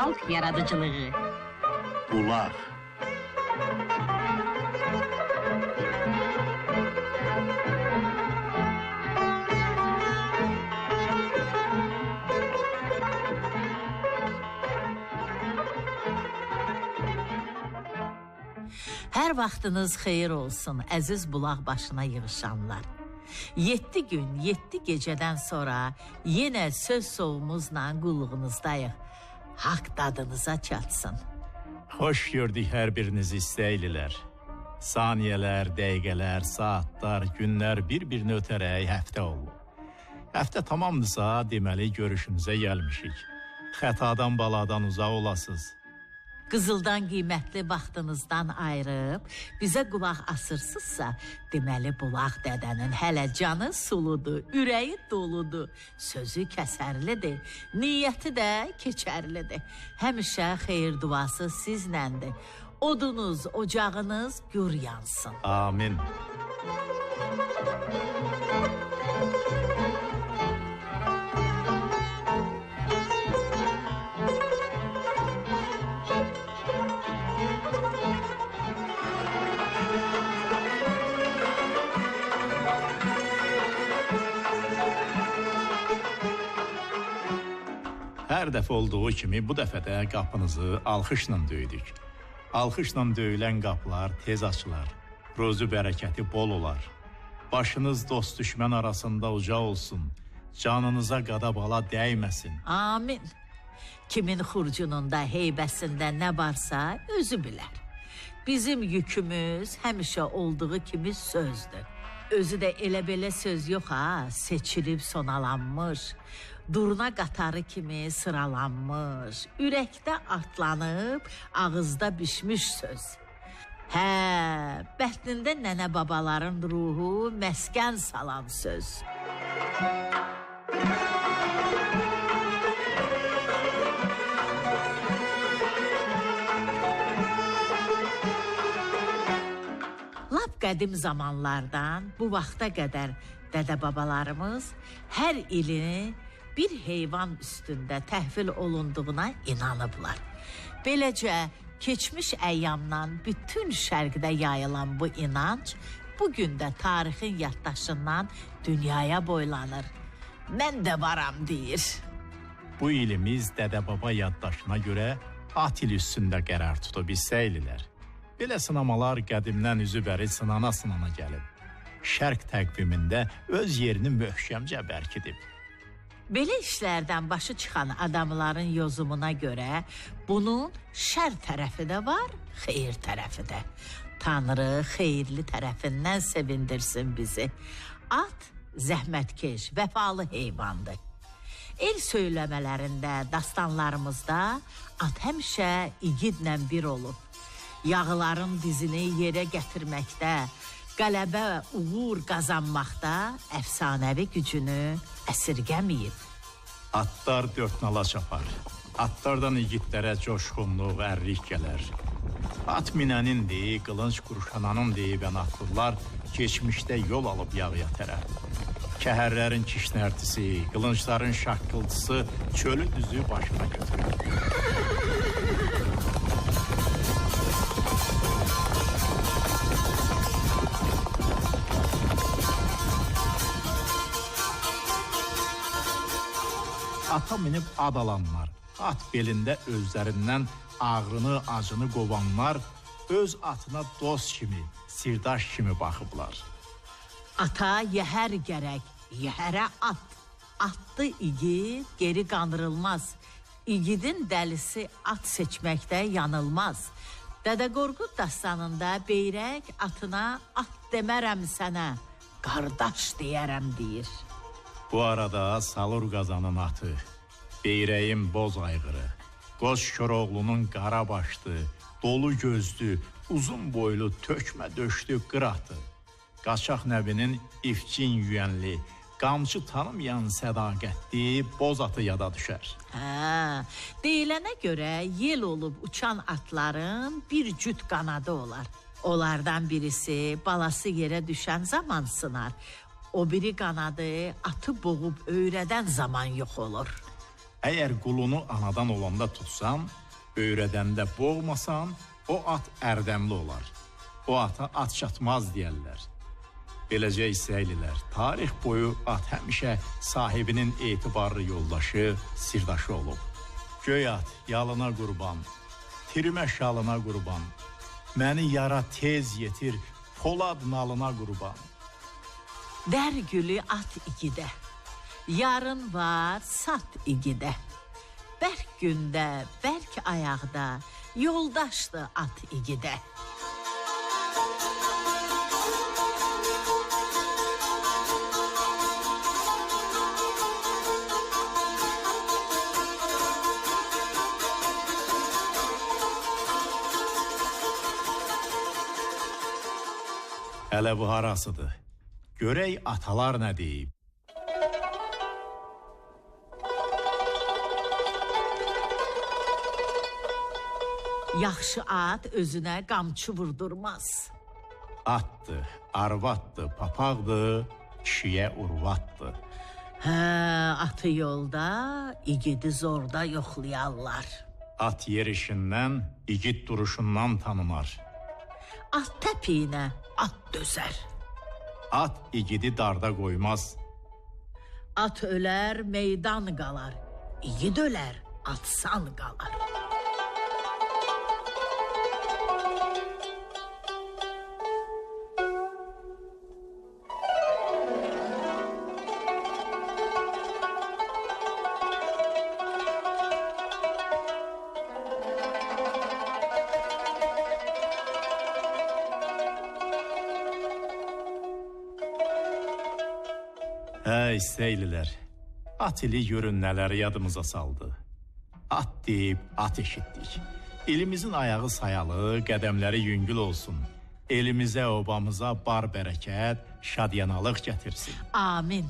xalq yaradıcılığı. Bulaq. Hər vaxtınız xeyir olsun, əziz bulaq başına yığışanlar. 7 gün, 7 gecədən sonra yenə söz soğumuzla qulluğunuzdayıq. Haqq dadınıza çatsın. Xoş gördük hər birinizi istəylilər. Saniyələr, dəqiqələr, saatlar, günlər bir-birini ötərək həftə oldu. Həftə tamamdırsa, deməli görüşümüzə gəlmişik. Xətadan, baladan uzaq olasınız. Qızıldan qiymətli vaxtınızdan ayırıb bizə qulaq asırsızsa, deməli bulaq dədənin hələ canı suludur, ürəyi doludur, sözü kəsərlidir, niyyəti də keçərlidir. Həmişə xeyir duası siznəndir. Odunuz, ocağınız gür yansın. Amin. Hər dəfə olduğu kimi bu dəfə də qapınızı alxışla döydük. Alxışla döyülən qapılar tez açılar. Ruzu bərəkəti bol olar. Başınız dost düşmən arasında uca olsun. Canınıza qada bala dəyməsin. Amin. Kimin xurcununda, heybəsində nə varsa özü bilər. Bizim yükümüz həmişə olduğu kimi sözdür. Özü də elə-belə söz yox ha, seçilib sonalanmış. Durna qatarı kimi sıralanmış, ürəkdə artlanıb, ağızda bişmiş söz. Hə, bətnində nənə babaların ruhu məskən salan söz. Lap qədim zamanlardan bu vaxta qədər dədə-babalarımız hər ilini bir heyvan üstündə təhvil olunduğuna inanıblar. Beləcə, keçmiş əyyamdan bütün şərqdə yayılan bu inanc, bugün də tarixin yaddaşından dünyaya boylanır. Mən də varam deyir. Bu ilimiz dədə-baba yaddaşına görə at il üstündə qərar tutub istəylilər. Belə sınamalar qədimdən üzü bəri sınana gəlib. Şərq təqvimində öz yerini möhkəmcə bərkidib. Belə işlərdən başı çıxan adamların yozumuna görə bunun şər tərəfi də var, xeyir tərəfi də. Tanrı xeyirli tərəfindən sevindirsin bizi. At zəhmətkeş, vəfalı heyvandır. El söyləmələrində, dastanlarımızda at həmişə igidlə bir olub. Yağıların dizini yerə gətirməkdə, qələbə, uğur qazanmaqda əfsanəvi gücünü əsirgəməyib. Atlar dörd nala çapar. Atlardan igidlərə coşğunluq, ərlik gələr. At minənindir, qılınc qurşananın deyibən atlılar keçmişdə yol alıb yağıya tərəf. Kəhərlərin kişnərtisi, qılıncların şaqqıltısı çölü düzü başına götürür. Ata minib ad alanlar, at belində özlərindən ağrını, acını qovanlar, öz atına dost kimi, sirdaş kimi baxıblar. Ata yəhər gərək, yəhərə at. Atlı igid geri qandırılmaz. İgidin dəlisi at seçməkdə yanılmaz. Dədə Qorqud dastanında beyrək atına at demərəm sənə, qardaş deyərəm deyir. Bu arada Salur Qazanın atı, beyrəyin boz ayğırı, Qoz Koroğlunun qara başdı, dolu gözlü, uzun boylu, tökmə döşlü qıratı, Qaçaq Nəbinin ifcin yüyənli, qamçı tanımayan sədaqətli boz atı yada düşər. Deyilənə görə yel olub uçan atların bir cüt qanadı olar. Onlardan birisi balası yerə düşən zaman sınar. O biri qanadı atı boğub öyrədən zaman yox olur. Əgər qulunu anadan olanda tutsan, öyrədəndə boğmasan, o at ərdəmli olar. O ata at çatmaz deyərlər. Beləcə İsraillilər, tarix boyu at həmişə sahibinin etibarlı yoldaşı, sirdaşı olub. Göy at, yalına qurban, tirimə şalına qurban, məni yara tez yetir, polad nalına qurban. Dər gülü at igidə, yarın var sat igidə. Bərk gündə, bərk ayaqda, yoldaşdı at igidə. Hələ bu harasıdır. Görək atalar nə deyib. Yaxşı at özünə qamçı vurdurmaz. Atdı, arvatdı, papaqdı, kişiyə urvatdı. Hə, atı yolda, igidi zorda yoxlayarlar. At yerişindən, igid duruşundan tanınar. At təpiyinə at dözər. At igidi darda qoymaz. At ölər, meydan qalar. İgid ölər, atsan qalar. Hə, İsraillilər, at ili görün nələri yadımıza saldı. At deyib, at eşitdik. Elimizin ayağı sayalı, qədəmləri yüngül olsun. Elimizə, obamıza bar bərəkət, şadyanalıq gətirsin. Amin.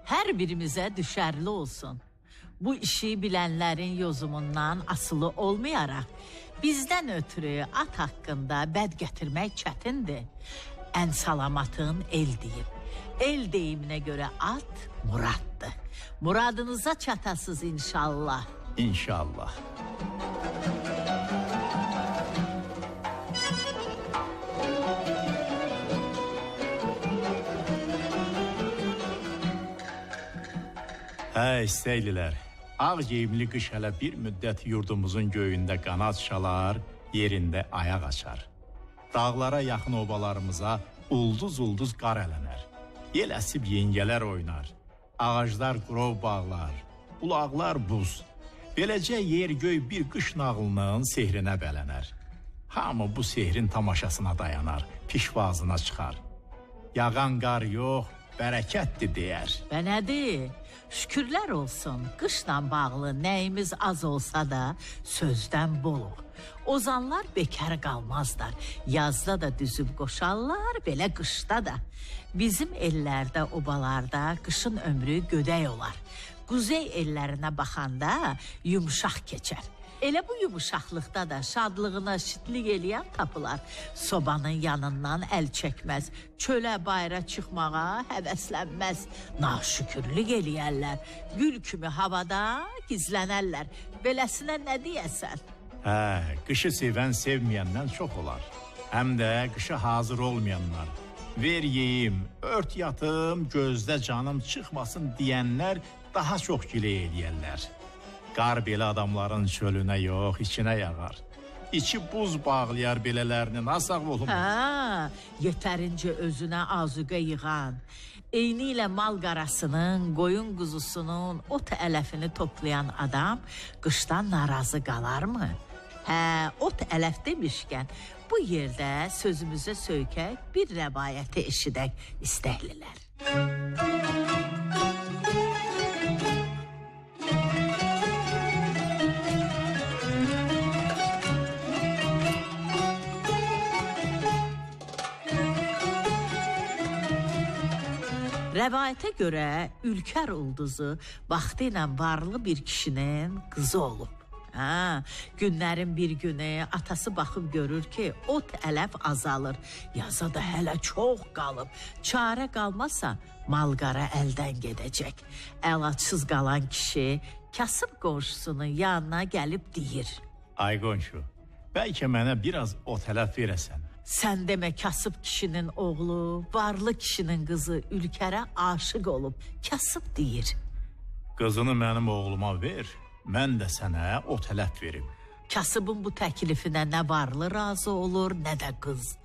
Hər birimizə düşərli olsun. Bu işi bilənlərin yozumundan asılı olmayaraq, bizdən ötürü at haqqında bəd gətirmək çətindir. Ən salamatın el deyib. El deyiminə görə at muraddır. Muradınıza çatasız inşallah. İnşallah. Hə, İsraillilər, ağ geyimli qış hələ bir müddət yurdumuzun göyündə qanad çalar, yerində ayaq açar. Dağlara yaxın obalarımıza ulduz-ulduz qar ələnər. Yel əsib yengələr oynar, ağaclar qurov bağlar, bulaqlar buz. Beləcə yer-göy bir qış nağılının sehrinə bələnər. Hamı bu sehrin tamaşasına dayanar, pişvazına çıxar. Yağan qar yox, bərəkətdir deyər. Və nədir? Şükürlər olsun, qışla bağlı nəyimiz az olsa da sözdən boluq. Ozanlar bekar qalmazlar, yazda da düzüb qoşarlar, belə qışda da. Bizim ellərdə, obalarda qışın ömrü gödək olar. Quzey ellərinə baxanda yumşaq keçər. Elə bu yumuşaqlıqda da şadlığına şitlik eləyən tapılar. Sobanın yanından əl çəkməz, çölə bayra çıxmağa həvəslənməz. Naşükürlük eləyərlər, gül kimi havada gizlənərlər. Beləsinə nə deyəsən? Hə, qışı sevən sevməyəndən çox olar. Həm də qışa hazır olmayanlar. Ver yeyim, ört yatım, gözdə canım çıxmasın deyənlər daha çox gilə eləyərlər. Qar belə adamların çölünə yox, içinə yağar. İçi buz bağlayar belələrinin, asaq olum. Hə, yetərincə özünə azuqə yığan, eyni ilə mal qarasının, qoyun quzusunun, ot ələfini toplayan adam qışdan narazı qalarmı? Hə, ot ələf demişkən, bu yerdə sözümüzə söykək bir rəvayəti eşidək istəhlilər. Rəvayətə görə Ülkər ulduzu vaxtı ilə varlı bir kişinin qızı olub. Hə, günlərin bir günü atası baxıb görür ki, ot ələf azalır. Yaza da hələ çox qalıb. Çarə qalmasa malqara əldən gedəcək. Əlacsız qalan kişi kasıb qonşusunun yanına gəlib deyir: Ay qonşu, bəlkə mənə biraz ot ələf verəsən. Sən demə kasıb kişinin oğlu, varlı kişinin qızı Ülkərə aşıq olub. Kasıb deyir: Qızını mənim oğluma ver, mən də sənə ot ələf verim. Kasıbın bu təklifinə nə varlı razı olur, nə də qız.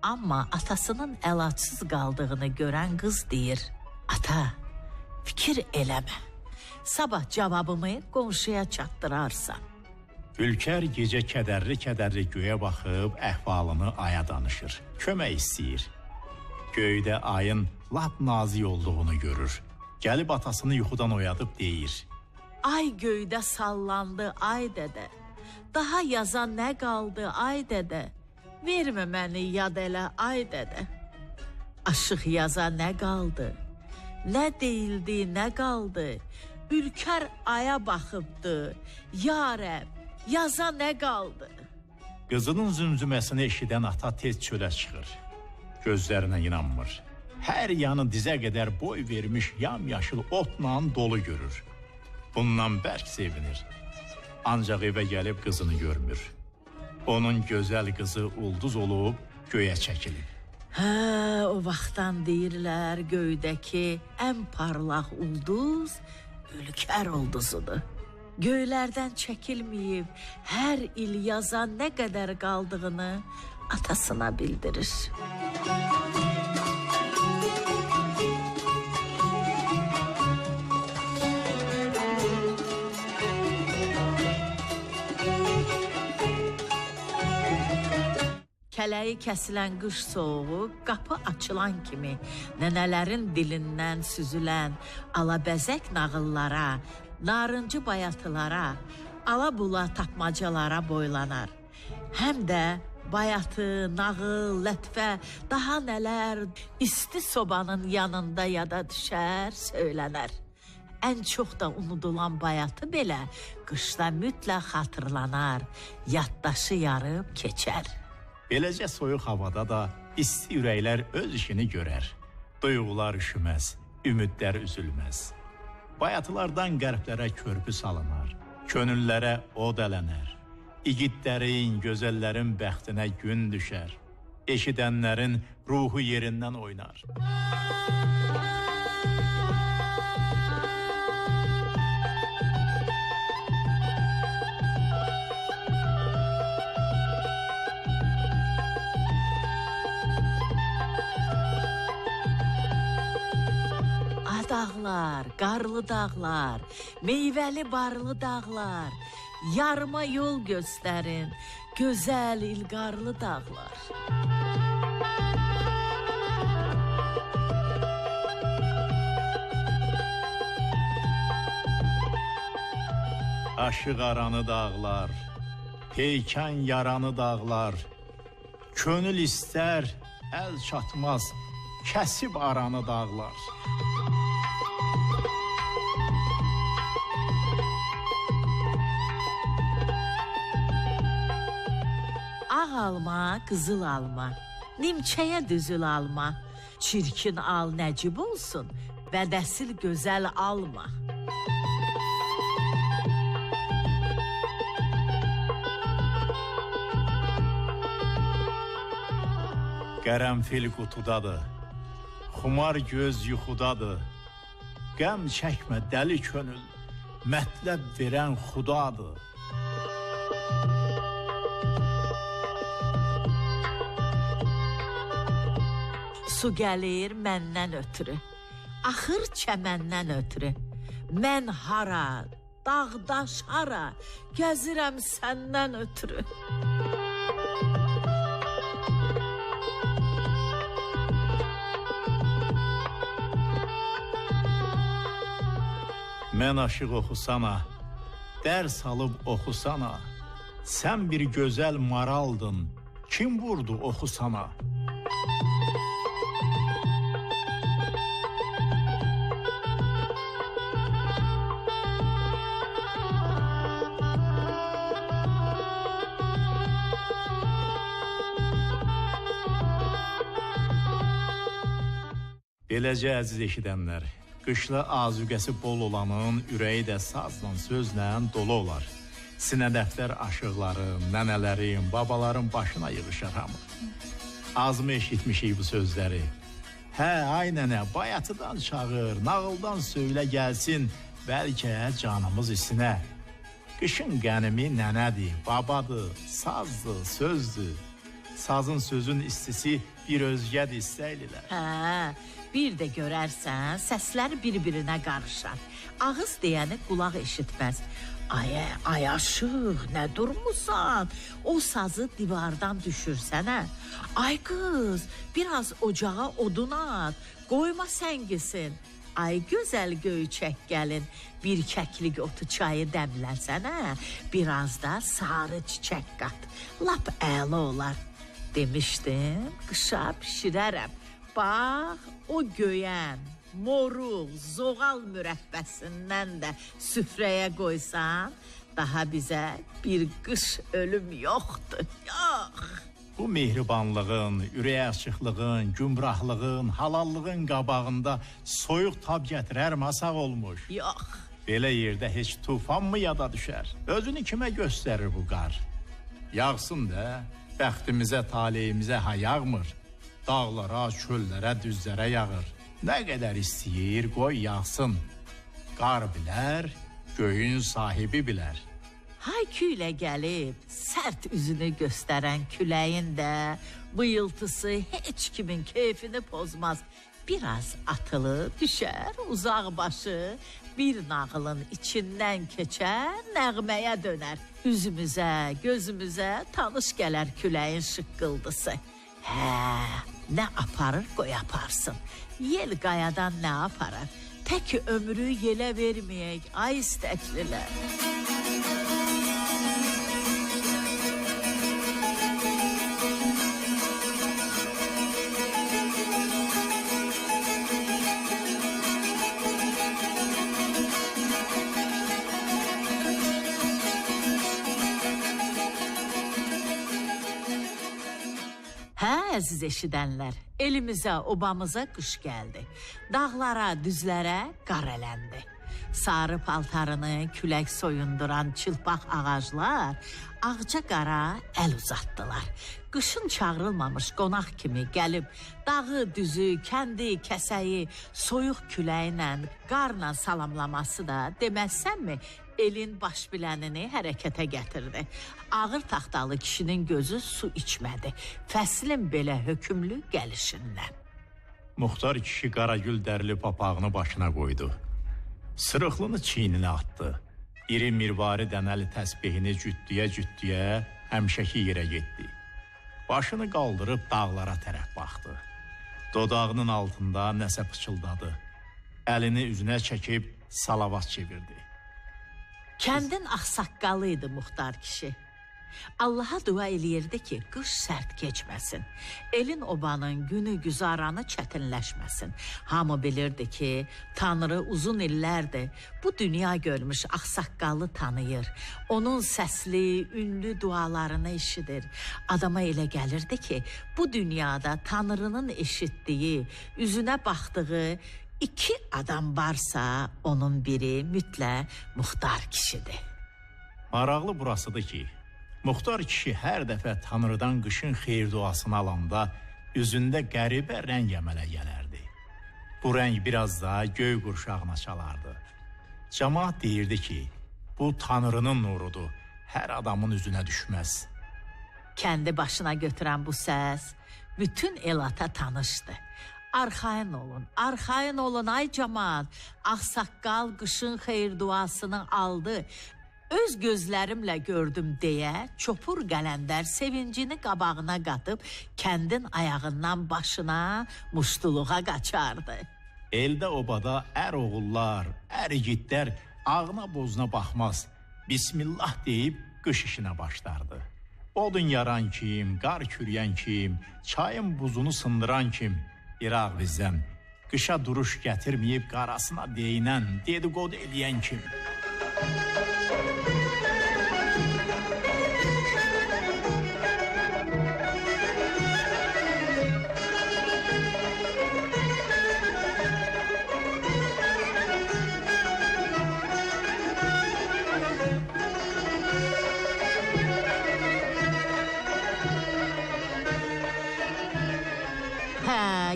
Amma atasının əlacsız qaldığını görən qız deyir: Ata, fikir eləmə. Sabah cavabımı qonşuya çatdırarsan. Ülkər gecə kədərli-kədərli göyə baxıb əhvalını aya danışır. Kömək istəyir. Göydə ayın lap nazik olduğunu görür. Gəlib atasını yuxudan oyadıb deyir: Ay göydə sallandı, ay dədə. Daha yazan nə qaldı, ay dədə? Vermə məni yad elə, ay dədə. Aşıq yaza nə qaldı? Nə deyildi, nə qaldı? Ülkər aya baxıbdı. Ya Rəbb, yaza nə qaldı? Qızının zümzüməsini eşidən ata tez çölə çıxır. Gözlərinə inanmır. Hər yanı dizə qədər boy vermiş yamyaşıl otla dolu görür. Bundan bərk sevinir. Ancaq evə gəlib qızını görmür. Onun gözəl qızı ulduz olub göyə çəkilib. Hə, o vaxtdan deyirlər göydəki ən parlaq ulduz Ülkər ulduzudur. Göylərdən çəkilməyib, hər il yazan nə qədər qaldığını atasına bildirir. Kələyi kəsilən qış soğuğu qapı açılan kimi nənələrin dilindən süzülən alabəzək nağıllara, narıncı bayatılara, alabula tapmacalara boylanar. Həm də bayatı, nağıl, lətifə, daha nələr isti sobanın yanında yada düşər, söylənər. Ən çox da unudulan bayatı belə qışda mütləq xatırlanar, yaddaşı yarıb keçər. Beləcə soyuq havada da isti ürəklər öz işini görər. Duyğular üşüməz, ümidlər üzülməz. Bayatılardan qərblərə körpü salınar, könüllərə od ələnər. İgidlərin, gözəllərin bəxtinə gün düşər. Eşidənlərin ruhu yerindən oynar. Dağlar, qarlı dağlar, meyvəli barlı dağlar, yarıma yol göstərin, gözəl ilqarlı dağlar. Aşıq aranı dağlar, peykan yaranı dağlar, könül istər, əl çatmaz, kəsib aranı dağlar. Ağ alma, qızıl alma, nimçəyə düzül alma, çirkin al nəcib olsun, bədəsil gözəl alma. Qərənfil qutudadır, xumar göz yuxudadır, qəm çəkmə dəli könül, mətləb verən xudadır. Su gəlir məndən ötürü, axır çəməndən ötürü. Mən hara, dağdaş hara, gəzirəm səndən ötürü. Mən aşıq oxusana, dərs alıb oxusana, sən bir gözəl maraldın, kim vurdu oxusana? Beləcə əziz eşidənlər, qışla azuqəsi bol olanın ürəyi də sazla, sözlə dolu olar. Sinə dəftər aşıqların, nənələrin, babaların başına yığışar hamı. Az mı eşitmişik bu sözləri? Hə, ay nənə, bayatıdan çağır, nağıldan söylə gəlsin, bəlkə canımız isinə. Qışın qənimi nənədir, babadır, sazdır, sözdür. Sazın sözün istisi bir özgədir istəylilər. Hə, bir də görərsən, səslər bir-birinə qarışar. Ağız deyəni qulaq eşitməz. Ay aşıq, nə durmusan? O sazı divardan düşürsənə. Ay qız, biraz ocağa odun at, qoyma səngisin. Ay gözəl göyçək gəlin, bir kəklik otu çayı dəmləsənə, biraz da sarı çiçək qat, lap əla olar. Demişdim, qışa pişirərəm. Bax, o göyən, moruq, zoğal mürəbbəsindən də süfrəyə qoysan, daha bizə bir qış ölüm yoxdur, yox. Bu mehribanlığın, ürək açıqlığın, gümrahlığın, halallığın qabağında soyuq tab gətirər masaq olmuş. Yox. Belə yerdə heç tufan mı yada düşər? Özünü kimə göstərir bu qar? Yağsın da, bəxtimizə, taleyimizə ha yağmır. Dağlara, çöllərə, düzlərə yağır. Nə qədər istəyir, qoy yağsın. Qar bilər, göyün sahibi bilər. Hay külə gəlib, sərt üzünü göstərən küləyin də bıyıltısı heç kimin keyfini pozmaz. Biraz atılı düşər, uzaq başı bir nağılın içindən keçər, nəğməyə dönər. Üzümüzə, gözümüzə tanış gələr küləyin şıqqıldısı. Hə, nə aparır qoy aparsın. Yel qayadan nə aparar? Tək ömrü yelə verməyək, ay istəklilər. Hə, əziz eşidənlər, elimizə, obamıza qış gəldi. Dağlara, düzlərə qar ələndi. Sarı paltarını külək soyunduran çılpaq ağaclar ağca qara əl uzatdılar. Qışın çağırılmamış qonaq kimi gəlib dağı, düzü, kəndi, kəsəyi soyuq küləklə, qarla salamlaması da deməzsənmi? Elin baş bilənini hərəkətə gətirdi. Ağır taxtalı kişinin gözü su içmədi. Fəslin belə hökümlü gəlişindən. Muxtar kişi Qaragül dərli papağını başına qoydu. Sırıqlını çiyninə atdı. İri mirvari dənəli təsbihini cütdüyə həmişəki yerə getdi. Başını qaldırıb dağlara tərəf baxdı. Dodağının altında nəsə pıçıldadı. Əlini üzünə çəkib salavat çevirdi. Kəndin ağsaqqalı idi Muxtar kişi. Allaha dua eləyirdi ki, qış sərt keçməsin. Elin obanın günü güzaranı çətinləşməsin. Hamı bilirdi ki, Tanrı uzun illərdir bu dünya görmüş ağsaqqalı tanıyır. Onun səsli, ünlü dualarını eşidir. Adama elə gəlirdi ki, bu dünyada Tanrının eşitdiyi, üzünə baxdığı 2 adam varsa, onun biri mütləq Muxtar kişidir. Maraqlı burasıdır ki, Muxtar kişi hər dəfə Tanrıdan qışın xeyir duasını alanda üzündə qəribə rəng əmələ gələrdi. Bu rəng biraz da göy qurşağına çalardı. Cəmaət deyirdi ki, bu Tanrının nurudur, hər adamın üzünə düşməz. Kəndi başına götürən bu səs bütün elata tanışdı. Arxayın olun ay cəmaət. Ağsaqqal qışın xeyir duasını aldı. Öz gözlərimlə gördüm deyə çopur Qələndər sevincini qabağına qatıb kəndin ayağından başına muştuluğa qaçardı. Eldə obada ər oğullar, ər igidlər ağına bozuna baxmaz. Bismillah deyib qış işinə başlardı. Odun yaran kim, qar kürüyən kim, çayın buzunu sındıran kim, İraq bizdən qışa duruş gətirməyib qarasına deyinən, dedikodu eləyən kim.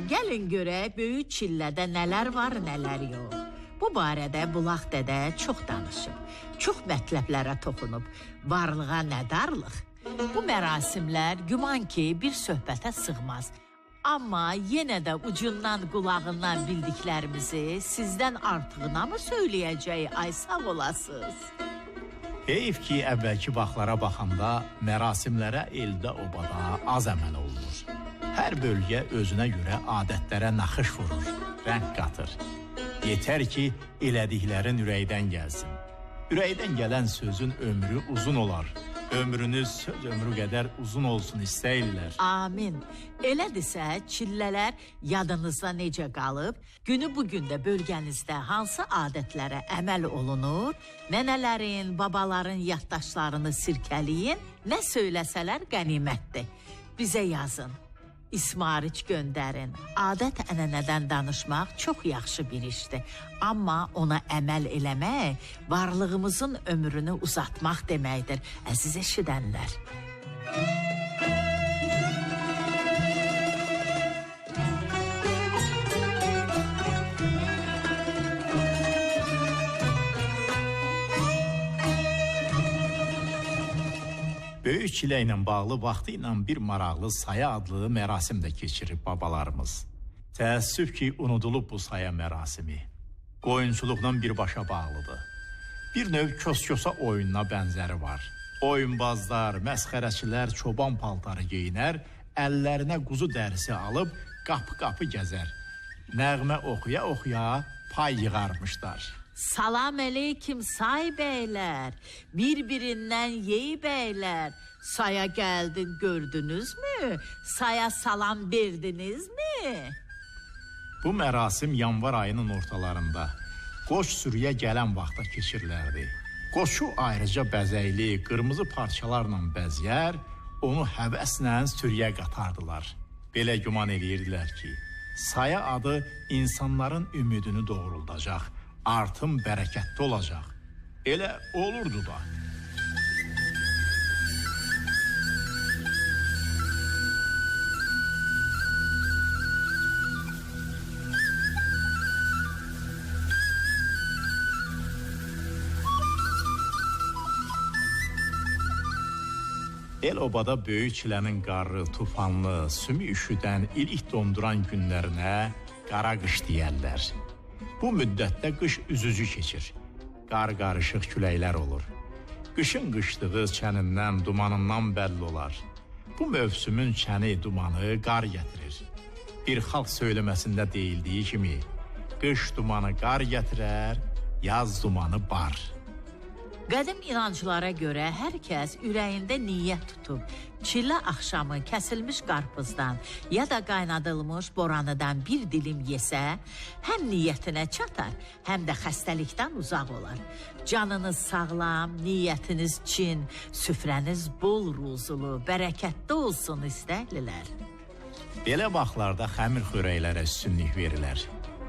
Gəlin görək böyük çillədə nələr var, nələr yox. Bu barədə Bulaq dədə çox danışıb, çox mətləblərə toxunub. Varlığa nə darlıq? Bu mərasimlər güman ki, bir söhbətə sığmaz. Amma yenə də ucundan, qulağından bildiklərimizi sizdən artığına mı söyləyəcək, ay sağ olasınız? Heyf ki, əvvəlki vaxtlara baxanda mərasimlərə eldə obada az əməl olunur. Hər bölgə özünə görə adətlərə naxış vurur, rəng qatır. Yetər ki, elədiklərin ürəkdən gəlsin. Ürəkdən gələn sözün ömrü uzun olar. Ömrünüz söz ömrü qədər uzun olsun istəyirlər. Amin. Elədirsə, çillələr yadınızda necə qalıb? Günü bugün də bölgənizdə hansı adətlərə əməl olunur? Nənələrin, babaların yaddaşlarını sirkəliyin, nə söyləsələr qənimətdir. Bizə yazın. İsmariç göndərin. Adət-ənənədən danışmaq çox yaxşı bir işdir. Amma ona əməl eləmək varlığımızın ömrünü uzatmaq deməkdir, əziz eşidənlər. Böyük çilə ilə bağlı vaxtı ilə bir maraqlı saya adlı mərasim də keçirib babalarımız. Təəssüf ki, unudulub bu saya mərasimi. Qoyunçuluqla birbaşa bağlıdır. Bir növ kös-kösa oyununa bənzəri var. Oyunbazlar, məsxərəçilər çoban paltarı geyinər, əllərinə quzu dərisi alıb qapı-qapı gəzər. Nəğmə oxuya-oxuya pay yığarmışlar. Salam əleykim say bəylər, bir-birindən yey bəylər. Saya gəldin gördünüzmü? Saya salam verdinizmi? Bu mərasim yanvar ayının ortalarında qoç sürüyə gələn vaxtda keçirilərdi. Qoçu ayrıca bəzəkli, qırmızı parçalarla bəzəyər, onu həvəslə sürüyə qatardılar. Belə güman eləyirdilər ki, saya adı insanların ümidini doğruldacaq. Artım bərəkətli olacaq. Elə olurdu da. El-obada böyük çilənin qarlı, tufanlı, sümü üşüdən, ilik donduran günlərinə qara qış deyərlər. Bu müddətdə qış üzücü keçir. Qar-qarışıq küləklər olur. Qışın qışdığı çənindən, dumanından bəlli olar. Bu mövsümün çəni, dumanı qar gətirir. Bir xalq söyləməsində deyildiyi kimi, qış dumanı qar gətirər, yaz dumanı bar. Qədim inanclara görə hər kəs ürəyində niyyət tutub, çillə axşamı kəsilmiş qarpızdan ya da qaynadılmış boranıdan bir dilim yesə, həm niyyətinə çatar, həm də xəstəlikdən uzaq olar. Canınız sağlam, niyyətiniz çin, süfrəniz bol ruzulu, bərəkətli olsun istəklilər. Belə vaxtlarda xəmir xörəklərə üstünlük verirlər.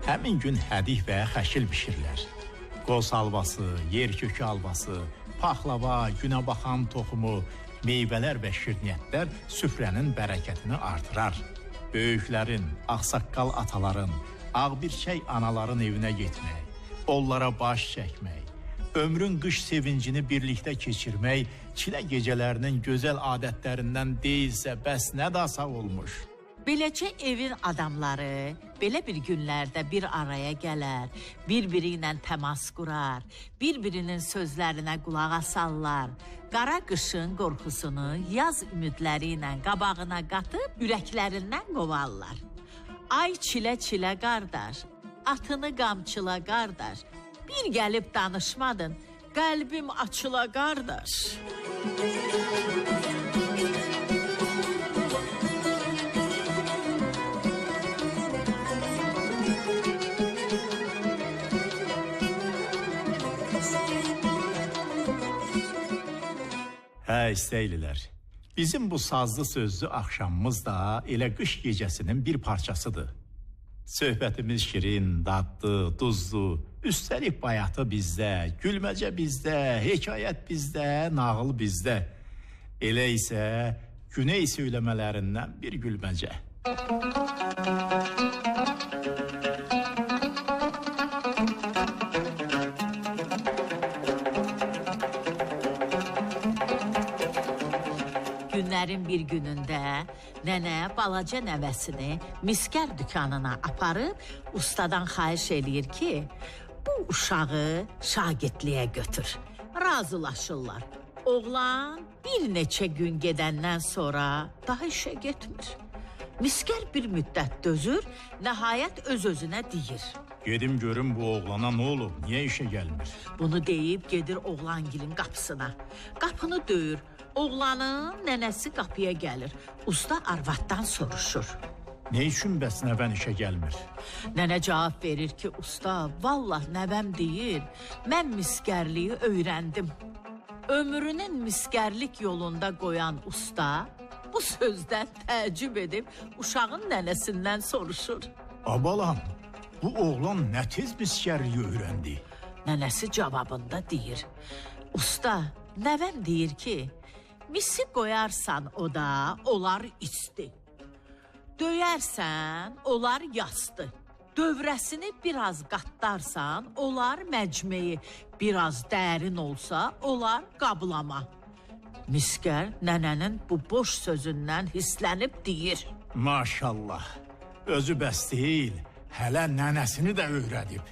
Həmin gün hədik və xəşil bişirilər. Qoz halvası, yerkökü halvası, paxlava, günə baxan toxumu, meyvələr və şirniyyətlər süfrənin bərəkətini artırar. Böyüklərin, ağsaqqal ataların, ağbirçək anaların evinə getmək, onlara baş çəkmək, ömrün qış sevincini birlikdə keçirmək, çilə gecələrinin gözəl adətlərindən deyilsə, bəs nə da sağ olmuş? Beləcə evin adamları belə bir günlərdə bir araya gələr, bir-biri ilə təmas qurar, bir-birinin sözlərinə qulaq asarlar, qara qışın qorxusunu yaz ümidləri ilə qabağına qatıb ürəklərindən qovarlar. Ay çilə-çilə qardaş, atını qamçıla qardaş, bir gəlib danışmadın, qəlbim açıla qardaş. Hə, istəylilər. Bizim bu sazlı sözlü axşamımız da elə qış gecəsinin bir parçasıdır. Söhbətimiz şirin, dadlı, duzlu, üstəlik bayatı bizdə, gülməcə bizdə, hekayət bizdə, nağıl bizdə. Elə isə güney söyləmələrindən bir gülməcə. Günlərin bir günündə nənə balaca nəvəsini miskər dükanına aparıb ustadan xahiş eləyir ki, bu uşağı şagirdliyə götür. Razılaşırlar. Oğlan bir neçə gün gedəndən sonra daha işə getmir. Miskər bir müddət dözür, nəhayət öz-özünə deyir. Gedim görüm bu oğlana ne olub, niye işe gelmir? Bunu deyib gedir oğlangilin qapısına. Qapını döyür. Oğlanın nənəsi qapıya gəlir. Usta arvaddan soruşur. Ne için bəs nəvən işe gelmir? Nənə cavab verir ki, usta, vallah nəvəm deyir, mən miskərliyi öyrəndim. Ömrünün miskərlik yolunda qoyan usta bu sözdən təəccüb edib uşağın nənəsindən soruşur. Abalam, bu oğlan nə tez miskərliyi öyrəndi? Nənəsi cavabında deyir, usta, nəvəm deyir ki, misi qoyarsan oda, olar isti. Döyərsən, olar yastı. Dövrəsini biraz qatlarsan, olar məcmeyi. Biraz dərin olsa, olar qablama. Miskər nənənin bu boş sözündən hislənib deyir. Maşallah, özü bəs deyil, hələ nənəsini də öyrədib.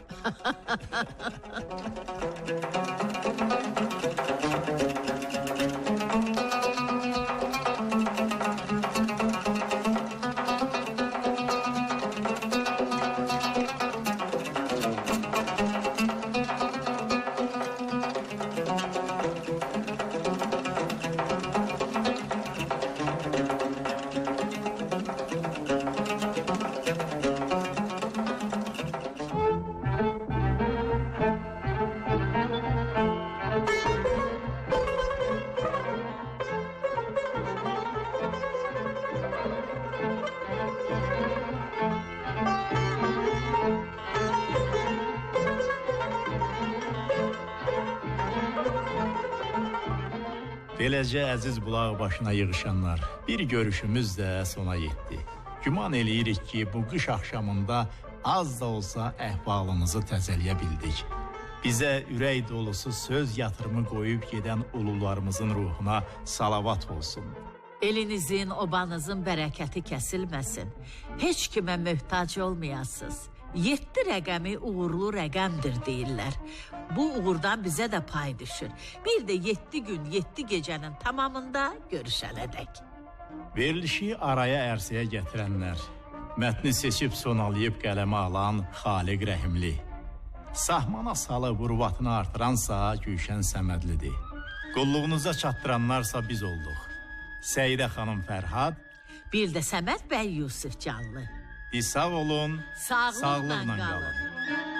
Beləcə əziz bulaq başına yığışanlar, bir görüşümüz də sona yetdi. Güman eləyirik ki, bu qış axşamında az da olsa əhvalımızı təzələyə bildik. Bizə ürək dolusu söz yatırımı qoyub gedən ulularımızın ruhuna salavat olsun. Elinizin, obanızın bərəkəti kəsilməsin. Heç kimə möhtac olmayasınız. 7 rəqəmi uğurlu rəqəmdir deyirlər. Bu uğurdan bizə də pay düşür. Bir də 7 gün, 7 gecənin tamamında görüşənədək. Verilişi araya ərsəyə gətirənlər, mətni seçib sonalayıb qələmə alan Xaliq Rəhimli, sahmana salıb urvatını artıransa Gülşən Səmədlidir. Qulluğunuza çatdıranlarsa biz olduq. Səidə xanım Fərhad, bir də Səməd bəy Yusif Canlı. Sağ olun, Sağlıqla qalın. qalın.